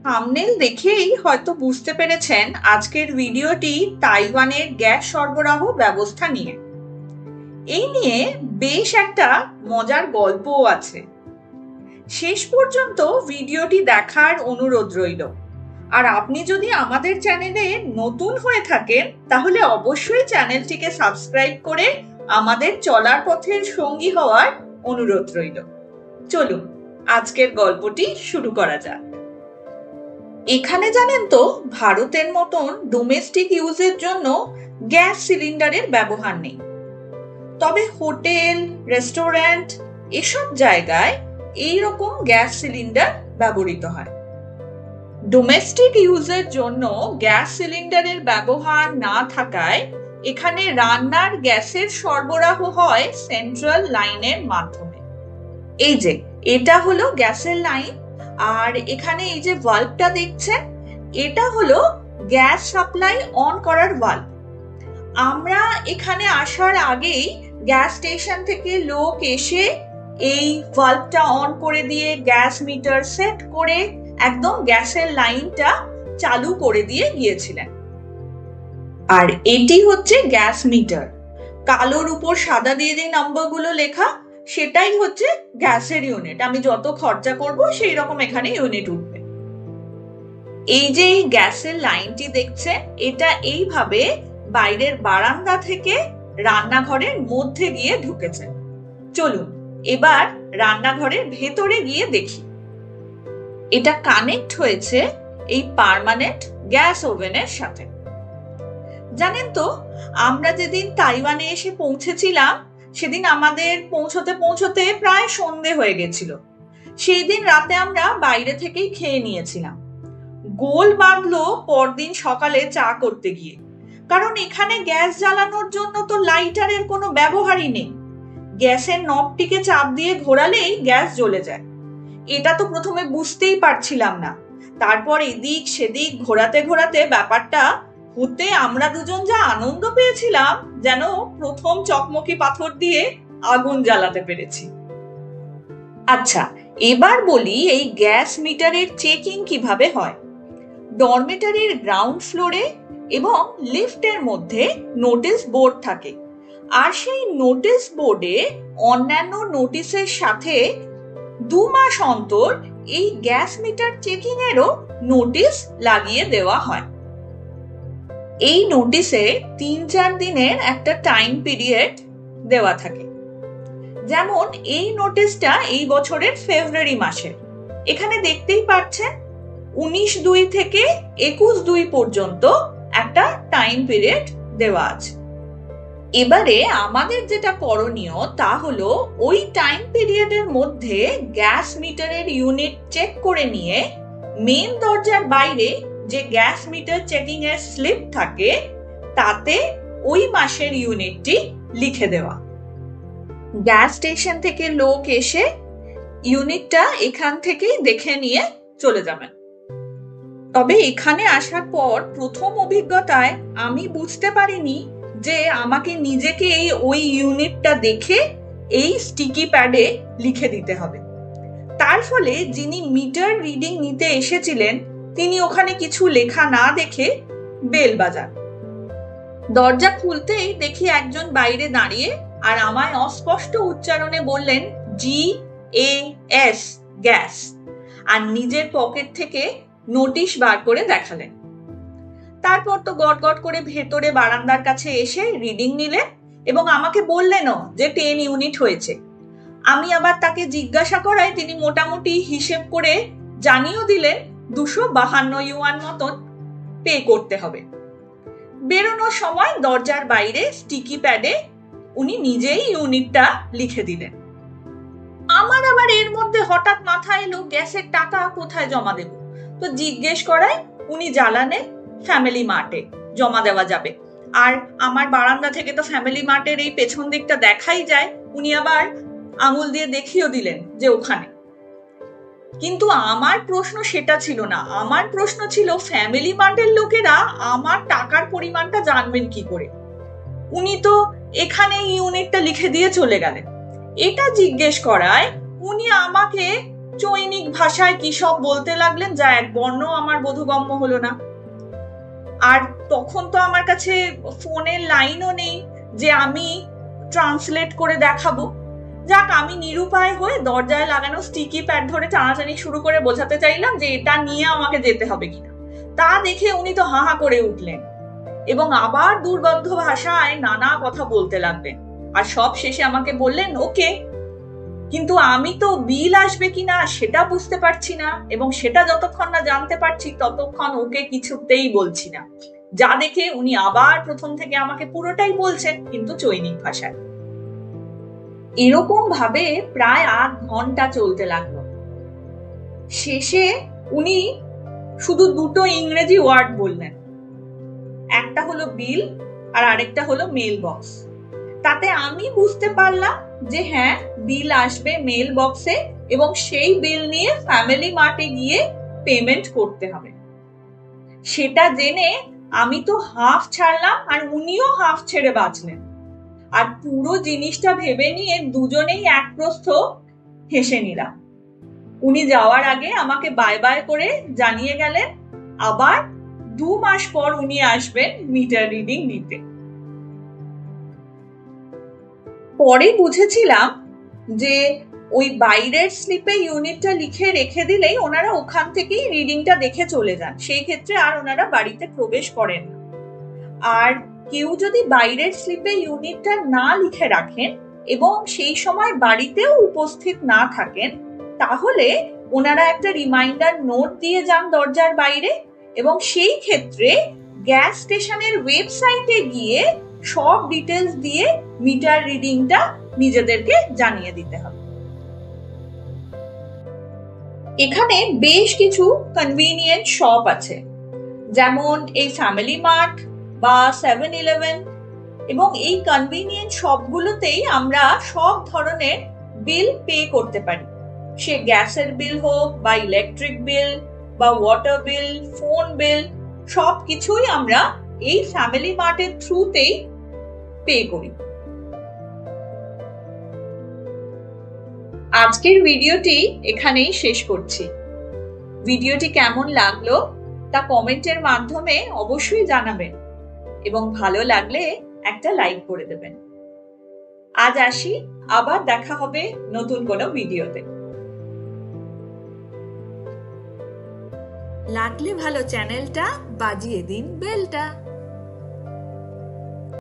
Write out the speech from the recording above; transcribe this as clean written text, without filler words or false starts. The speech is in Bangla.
থাম্বনেল দেখেই হয়তো বুঝতে পেরেছেন আজকের ভিডিওটি তাইওয়ানের গ্যাস সরবরাহ ব্যবস্থা নিয়ে। এই নিয়ে বেশ একটা মজার গল্পও আছে। শেষ পর্যন্ত ভিডিওটি দেখার অনুরোধ রইল। আর আপনি যদি আমাদের চ্যানেলে নতুন হয়ে থাকেন তাহলে অবশ্যই চ্যানেলটিকে সাবস্ক্রাইব করে আমাদের চলার পথের সঙ্গী হওয়ার অনুরোধ রইল। চলুন আজকের গল্পটি শুরু করা যাক। এখানে জানেন তো ভারতের মতন ডোমেস্টিক ইউজের জন্য গ্যাস সিলিন্ডারের ব্যবহার নেই, তবে হোটেল, রেস্টুরেন্ট এসব জায়গায় এইরকম গ্যাস সিলিন্ডার ব্যবহৃত হয়। ডোমেস্টিক ইউজের জন্য গ্যাস সিলিন্ডারের ব্যবহার না থাকায় এখানে রান্নার গ্যাসের সরবরাহ হয় সেন্ট্রাল লাইনের মাধ্যমে। এই যে এটা হলো গ্যাসের লাইন, আর এখানে এই যে ভাল্বটা দেখছেন এটা হলো গ্যাস সাপ্লাই অন করার ভাল্ব। আমরা এখানে আসার আগেই গ্যাস স্টেশন থেকে লোক এসে এই ভাল্বটা অন করে দিয়ে গ্যাস মিটার সেট করে একদম গ্যাসের লাইনটা চালু করে দিয়ে গিয়েছিলেন। আর এটি হচ্ছে গ্যাস মিটার। কালোর উপর সাদা দিয়ে যে নাম্বারগুলো লেখা সেটাই হচ্ছে গ্যাসের ইউনিট। আমি যত খরচা করব সেই রকম এখানে ইউনিট উঠবে। এই যে এই গ্যাসের লাইনটি দেখছেন এটা এইভাবে বাইরের বারান্দা থেকে রান্নাঘরের মধ্যে গিয়ে ঢুকেছে। চলুন এবার রান্নাঘরের ভেতরে গিয়ে দেখি। এটা কানেক্ট হয়েছে এই পার্মানেন্ট গ্যাস ওভেনের সাথে। জানেন তো আমরা যেদিন তাইওয়ানে এসে পৌঁছেছিলাম সেদিন আমাদের পৌঁছতে প্রায় সন্ধে হয়ে গেছিল। সেই দিন রাতে আমরা বাইরে থেকেই খেয়ে নিয়েছিলাম। গোল বাঁধলো পরদিন সকালে চা করতে গিয়ে, কারণ এখানে গ্যাস জ্বালানোর জন্য তো লাইটারের কোনো ব্যবহারই নেই। গ্যাসের নবটিকে চাপ দিয়ে ঘোরালেই গ্যাস জ্বলে যায়। এটা তো প্রথমে বুঝতেই পারছিলাম না, তারপর এদিক সেদিক ঘোরাতে ঘোরাতে ব্যাপারটা হতে আমরা দুজন যা আনন্দ পেয়েছিলাম, যেন প্রথম চকমকি পাথর দিয়ে আগুন জ্বালাতে পেরেছি। আচ্ছা এবার বলি এই গ্যাস মিটারের চেকিং কিভাবে হয়। ডরমেটরির গ্রাউন্ড ফ্লোরে এবং লিফটের মধ্যে নোটিশ বোর্ড থাকে, আর সেই নোটিশ বোর্ডে অন্যান্য নোটিশের সাথে 2 মাস অন্তর এই গ্যাস মিটার চেকিং এরও নোটিশ লাগিয়ে দেওয়া হয়। এই নোটিশে 3-4 দিনের একটা টাইম পিরিয়ড দেওয়া থাকে। যেমন এই নোটিশটা এই বছরের ফেব্রুয়ারি মাসের। এখানে দেখতেই পাচ্ছেন 19/2 থেকে 21/2 পর্যন্ত একটা টাইম পিরিয়ড দেওয়া আছে। এবারে আমাদের যেটা করণীয় তা হলো ওই টাইম পিরিয়ডের মধ্যে গ্যাস মিটারের ইউনিট চেক করে নিয়ে মেন দরজার বাইরে যে গ্যাস মিটার চেকিং এর স্লিপ থাকে তাতে ওই মাসের ইউনিটটি লিখে দেওয়া। গ্যাস স্টেশন থেকে লোক এসে ইউনিটটা এখান থেকেই দেখে নিয়ে চলে যাবেন। তবে এখানে আসার পর প্রথম অভিজ্ঞতায় আমি বুঝতে পারিনি যে আমাকে নিজেকে ওই ইউনিটটা দেখে এই স্টিকি প্যাডে লিখে দিতে হবে। তার ফলে যিনি মিটার রিডিং নিতে এসেছিলেন তিনি ওখানে কিছু লেখা না দেখে বেল বাজান। দরজা খুলতেই দেখি একজন বাইরে দাঁড়িয়ে আর আমায় অস্পষ্ট উচ্চারণে বললেন GAS গ্যাস, আর নিজের পকেট থেকে নোটিশ বার করে দেখালেন। তারপর তো গটগট করে ভেতরে বারান্দার কাছে এসে রিডিং নিলেন এবং আমাকে বললেনও যে 10 ইউনিট হয়েছে। আমি আবার তাকে জিজ্ঞাসা করায় তিনি মোটামুটি হিসেব করে জানিয়েও দিলেন 252 ইউয়ান মতন পে করতে হবে। বেরোনোর সময় দরজার বাইরে স্টিকি প্যাডে উনি নিজেই ইউনিটটা লিখে দিলেন। আমার আবার এর মধ্যে হঠাৎ মাথায় এলো গ্যাসের টাকা কোথায় জমা দেব। তো জিজ্ঞেস করায় উনি জ্বালানের ফ্যামিলি মার্টে জমা দেওয়া যাবে। আর আমার বারান্দা থেকে তো ফ্যামিলি মার্টের এই পেছন দিকটা দেখাই যায়। উনি আবার আঙুল দিয়ে দেখিয়েও দিলেন যে ওখানে। কিন্তু আমার প্রশ্ন সেটা ছিল না। আমার প্রশ্ন ছিল ফ্যামিলি মার্টের লোকেরা আমার টাকার পরিমাণটা জানবেন কি করে। উনি তো এখানে ইউনিটটা লিখে দিয়ে চলে গেলেন। এটা জিজ্ঞেস করায় উনি আমাকে চৈনিক ভাষায় কি সব বলতে লাগলেন, যা এক বর্ণ আমার বোধগম্য হলো না। আর তখন তো আমার কাছে ফোনের লাইনও নেই যে আমি ট্রান্সলেট করে দেখাবো। যাক, আমি নিরুপায় হয়ে দরজায় লাগানো স্টিকি প্যাড ধরে টানাটানি শুরু করে বোঝাতে চাইলাম যে এটা নিয়ে আমাকে যেতে হবে কিনা। তা দেখে উনি তো হাহা করে উঠলেন এবং আবার দুর্বোধ্য ভাষায় নানা কথা বলতে লাগলেন। আর সব শেষে আমাকে বললেন ওকে, কিন্তু আমি তো বিল আসবে কিনা সেটা বুঝতে পারছি না, এবং সেটা যতক্ষণ না জানতে পারছি ততক্ষণ ওকে কিছুতেই বলছি না। যা দেখে উনি আবার প্রথম থেকে আমাকে পুরোটাই বলছেন, কিন্তু চৈনিক ভাষায়। এরকম ভাবে প্রায় 8 ঘন্টা চলতে লাগলো। শেষে উনি শুধু দুটো ইংরেজি ওয়ার্ড বললেন, একটা হলো বিল আর আরেকটা হলো মেল বক্স। তাতে আমি বুঝতে পারলাম যে হ্যাঁ, বিল আসবে মেল বক্সে এবং সেই বিল নিয়ে ফ্যামিলি মার্টে গিয়ে পেমেন্ট করতে হবে। সেটা জেনে আমি তো হাফ ছাড়লাম আর উনিও হাফ ছেড়ে বাঁচলেন। আর পুরো জিনিসটা ভেবে নিয়ে দুজনেই এক প্রস্থ হেসে নিলাম। উনি যাওয়ার আগে আমাকে বাই বাই করে জানিয়ে গেলেন আবার 2 মাস পর উনি আসবেন মিটার রিডিং নিতে। পরে বুঝেছিলাম যে ওই বাইরের স্লিপে ইউনিটটা লিখে রেখে দিলেই ওনারা ওখান থেকেই রিডিংটা দেখে চলে যান, সেই ক্ষেত্রে আর ওনারা বাড়িতে প্রবেশ করেন না। আর কেউ যদি বাইরের স্লিপে ইউনিটটা না লিখে রাখেন এবং সেই সময় বাড়িতেও উপস্থিত না থাকেন, তাহলে ওনারা একটা রিমাইন্ডার নোট দিয়ে যান দরজার বাইরে, এবং সেই ক্ষেত্রে গ্যাস স্টেশনের ওয়েবসাইটে গিয়ে সব ডিটেলস দিয়ে মিটার রিডিংটা নিজেদেরকে জানিয়ে দিতে হবে। এখানে বেশ কিছু কনভিনিয়েন্ট শপ আছে, যেমন এই ফ্যামিলি মার্ট বা 7-Eleven, এবং এই কনভিনিয়েন্ট শপগুলোতেই আমরা সব ধরনের বিল পে করতে পারি। সে গ্যাসের বিল হোক বা ইলেকট্রিক বিল বা ওয়াটার বিল, ফোন বিল, সব কিছুই আমরা এই ফ্যামিলি মার্টের থ্রুতেই পে করি। আজকের ভিডিওটি এখানেই শেষ করছি। ভিডিওটি কেমন লাগলো তা কমেন্টের মাধ্যমে অবশ্যই জানাবেন, এবং ভালো লাগলে একটা লাইক করে দেবেন। আজ আসি, আবার দেখা হবে নতুন কোনো ভিডিওতে। লাগলে ভালো চ্যানেলটা বাজিয়ে দিন বেলটা।